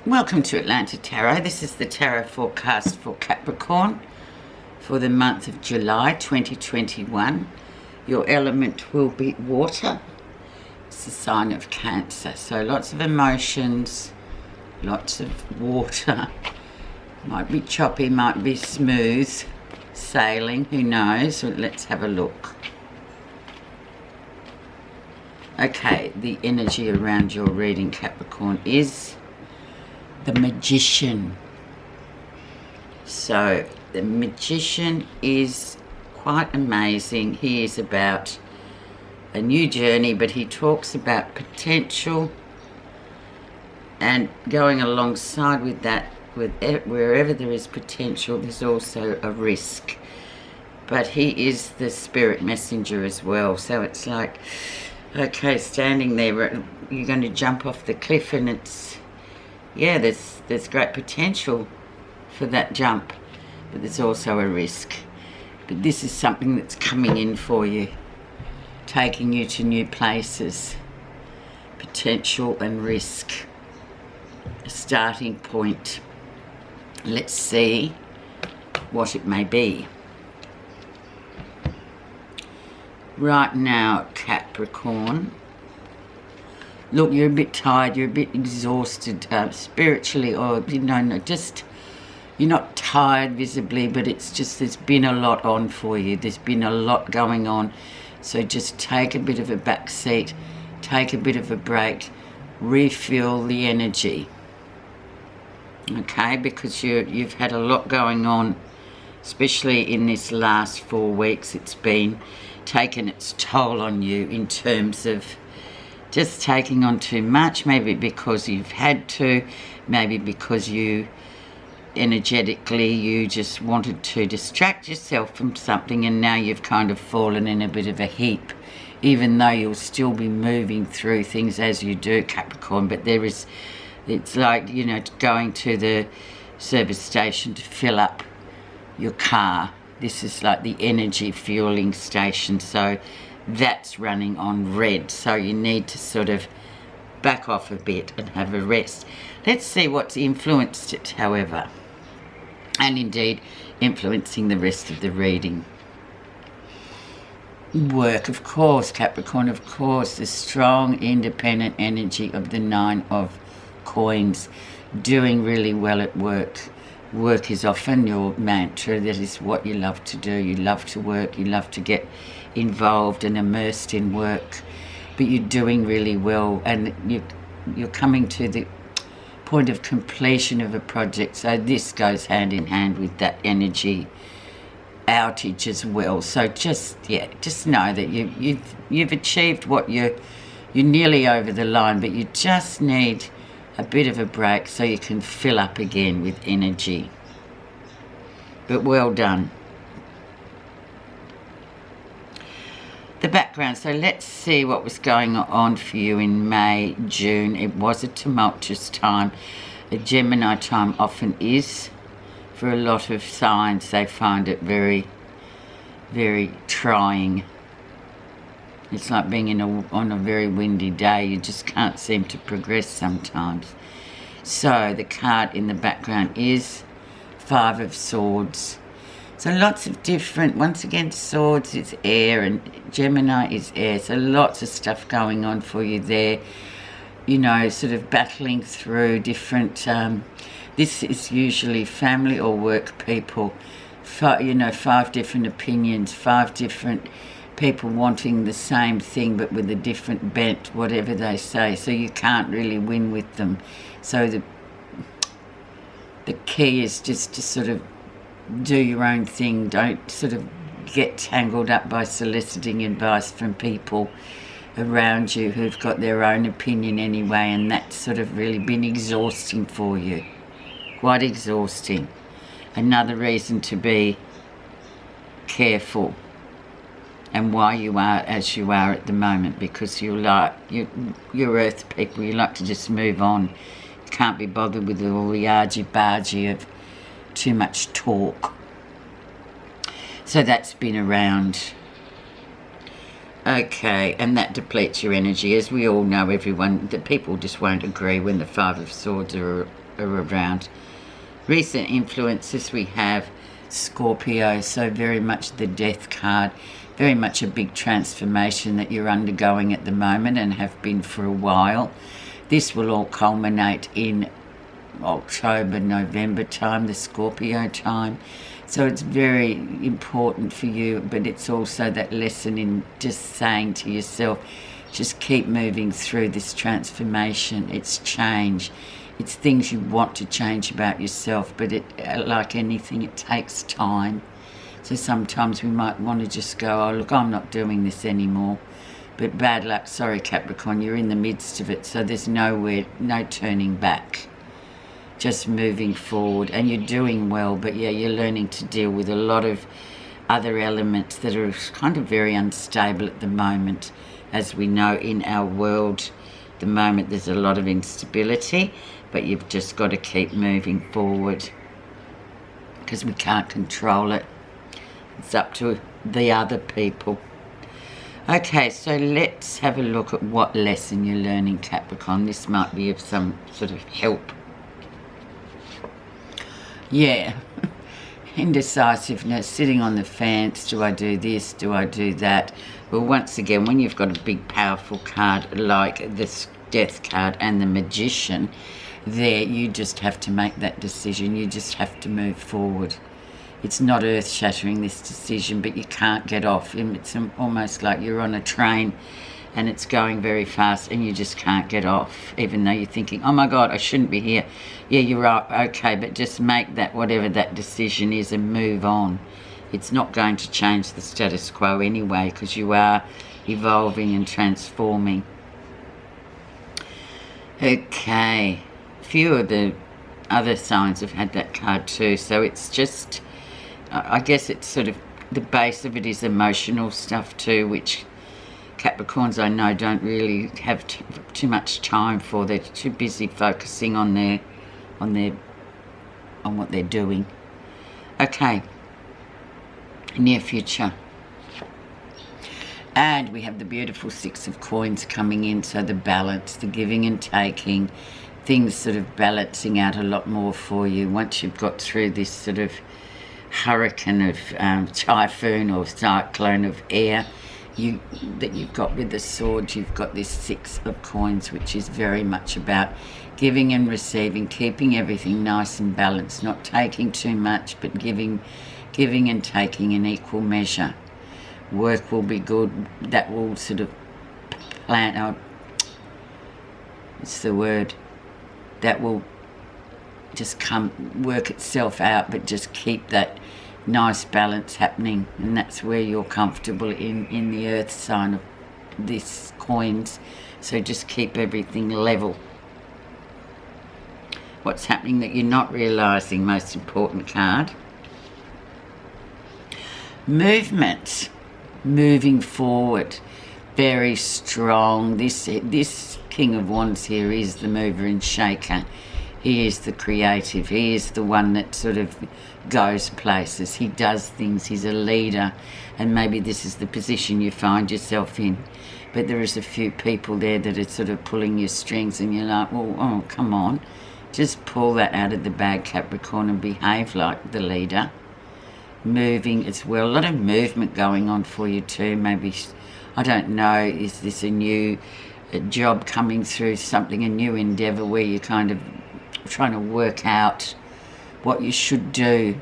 Welcome to Atlanta Tarot. This is the tarot forecast for Capricorn for the month of July 2021. Your element will be water. It's a sign of Cancer. So lots of emotions, lots of water. Might be choppy, might be smooth sailing, who knows? Let's have a look. Okay, the energy around your reading, Capricorn, is the Magician. So the Magician is quite amazing. He is about a new journey, but he talks about potential, and going alongside with that, wherever there is potential, there's also a risk. But he is the spirit messenger as well. So it's like, okay, standing there, you're going to jump off the cliff, and it's, yeah, there's great potential for that jump, but there's also a risk. But this is something that's coming in for you, taking you to new places. Potential and risk. A starting point. Let's see what it may be. Right now, Capricorn, look, you're a bit tired, you're a bit exhausted spiritually, or, you know, just, you're not tired visibly, but it's just, there's been a lot on for you. There's been a lot going on. So just take a bit of a back seat, take a bit of a break, refuel the energy. Okay, because you've had a lot going on, especially in this last 4 weeks. It's been taken its toll on you in terms of just taking on too much, maybe because you've had to, maybe because you energetically you just wanted to distract yourself from something, and now you've kind of fallen in a bit of a heap, even though you'll still be moving through things as you do, Capricorn. But there is, it's like, you know, going to the service station to fill up your car. This is like the energy fueling station, so that's running on red. So you need to sort of back off a bit and have a rest. Let's see what's influenced it, however, and indeed influencing the rest of the reading. Work, of course, Capricorn, of course, the strong independent energy of the 9 of Coins, doing really well at work. Work is often your mantra. That is what you love to do. You love to work, you love to get involved and immersed in work, but you're doing really well, and you're coming to the point of completion of a project. So this goes hand in hand with that energy outage as well. So just know that you've achieved what you're nearly over the line, but you just need a bit of a break so you can fill up again with energy. But well done. The background, so let's see what was going on for you in May, June. It was a tumultuous time. A Gemini time often is. For a lot of signs, they find it very, very trying. It's like being on a very windy day. You just can't seem to progress sometimes. So the card in the background is 5 of Swords. So lots of different, once again, Swords is air and Gemini is air. So lots of stuff going on for you there. You know, sort of battling through different, this is usually family or work people. 5 different opinions, 5 different people wanting the same thing but with a different bent, whatever they say. So you can't really win with them. So the key is just to sort of do your own thing. Don't sort of get tangled up by soliciting advice from people around you who've got their own opinion anyway, and that's sort of really been exhausting for you. Quite exhausting. Another reason to be careful and why you are as you are at the moment, because you're earth people, you like to just move on. You can't be bothered with all the argy-bargy of too much talk. So that's been around. Okay, and that depletes your energy. As we all know, everyone, the people just won't agree when the Five of Swords are around. Recent influences, we have Scorpio, so very much the Death card, very much a big transformation that you're undergoing at the moment and have been for a while. This will all culminate in October, November time, the Scorpio time. So it's very important for you, but it's also that lesson in just saying to yourself, just keep moving through this transformation. It's change. It's things you want to change about yourself, but like anything, it takes time. So sometimes we might want to just go, oh, look, I'm not doing this anymore. But bad luck, sorry, Capricorn, you're in the midst of it, so there's no turning back. Just moving forward, and you're doing well, but yeah, you're learning to deal with a lot of other elements that are kind of very unstable at the moment. As we know in our world, at the moment there's a lot of instability, but you've just got to keep moving forward because we can't control it. It's up to the other people. Okay, so let's have a look at what lesson you're learning, Capricorn. This might be of some sort of help. Yeah, indecisiveness, sitting on the fence. Do I do this? Do I do that? Well, once again, when you've got a big, powerful card like this Death card and the Magician, there you just have to make that decision. You just have to move forward. It's not earth-shattering, this decision, but you can't get off. It's almost like you're on a train and it's going very fast and you just can't get off, even though you're thinking, oh my God, I shouldn't be here. Yeah, you're right, okay, but just make that, whatever that decision is, and move on. It's not going to change the status quo anyway, because you are evolving and transforming. Okay, a few of the other signs have had that card too, so it's just, I guess it's sort of, the base of it is emotional stuff too, which Capricorns I know don't really have too much time for. They're too busy focusing on what they're doing. Okay, near future. And we have the beautiful Six of Coins coming in, so the balance, the giving and taking, things sort of balancing out a lot more for you once you've got through this sort of hurricane of typhoon or cyclone of air that you've got with the sword. You've got this Six of Coins, which is very much about giving and receiving, keeping everything nice and balanced, not taking too much, but giving and taking in equal measure. Work will be good. That will sort of plan out. What's the word? That will just work itself out, but just keep that nice balance happening, and that's where you're comfortable in the earth sign of this coins. So just keep everything level. What's happening that you're not realizing? Most important card. Movement, moving forward, very strong. This King of Wands here is the mover and shaker. He is the creative. He is the one that sort of goes places. He does things. He's a leader. And maybe this is the position you find yourself in. But there is a few people there that are sort of pulling your strings, and you're like, well, oh, come on. Just pull that out of the bag, Capricorn, and behave like the leader. Moving as well. A lot of movement going on for you too. Maybe, I don't know, is this a new job coming through, something, a new endeavour where you're kind of trying to work out what you should do,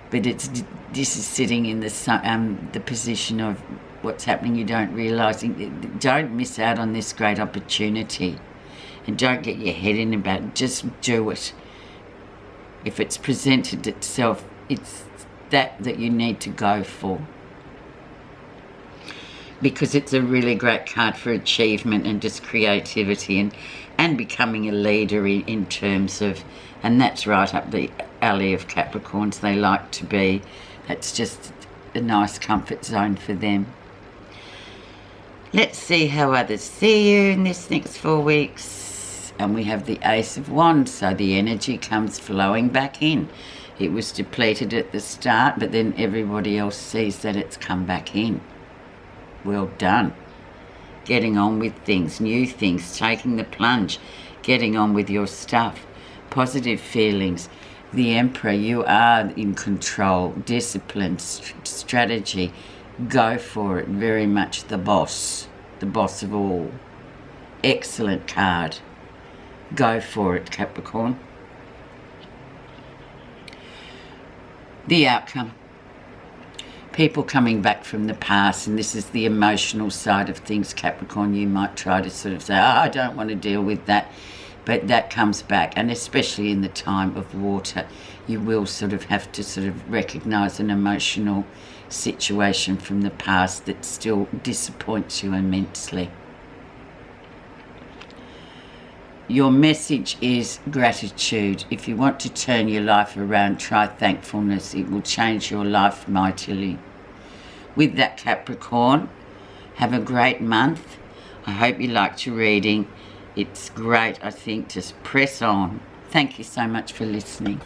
but this is sitting in the position of what's happening. You don't realise. Don't miss out on this great opportunity, and don't get your head in about it. Just do it. If it's presented itself, it's that you need to go for, because it's a really great card for achievement and just creativity and becoming a leader in terms of, and that's right up the alley of Capricorns. They like to be. That's just a nice comfort zone for them. Let's see how others see you in this next 4 weeks. And we have the Ace of Wands, so the energy comes flowing back in. It was depleted at the start, but then everybody else sees that it's come back in. well done. Getting on with things, new things, taking the plunge, getting on with your stuff. Positive feelings. The Emperor, you are in control, discipline, strategy. Go for it. Very much the boss of all. Excellent card. Go for it, Capricorn. The outcome. People coming back from the past, and this is the emotional side of things, Capricorn. You might try to sort of say, I don't want to deal with that. But that comes back, and especially in the time of water, you will sort of have to sort of recognise an emotional situation from the past that still disappoints you immensely. Your message is gratitude. If you want to turn your life around, try thankfulness. It will change your life mightily. With that, Capricorn, have a great month. I hope you liked your reading. It's great, I think. Just press on. Thank you so much for listening.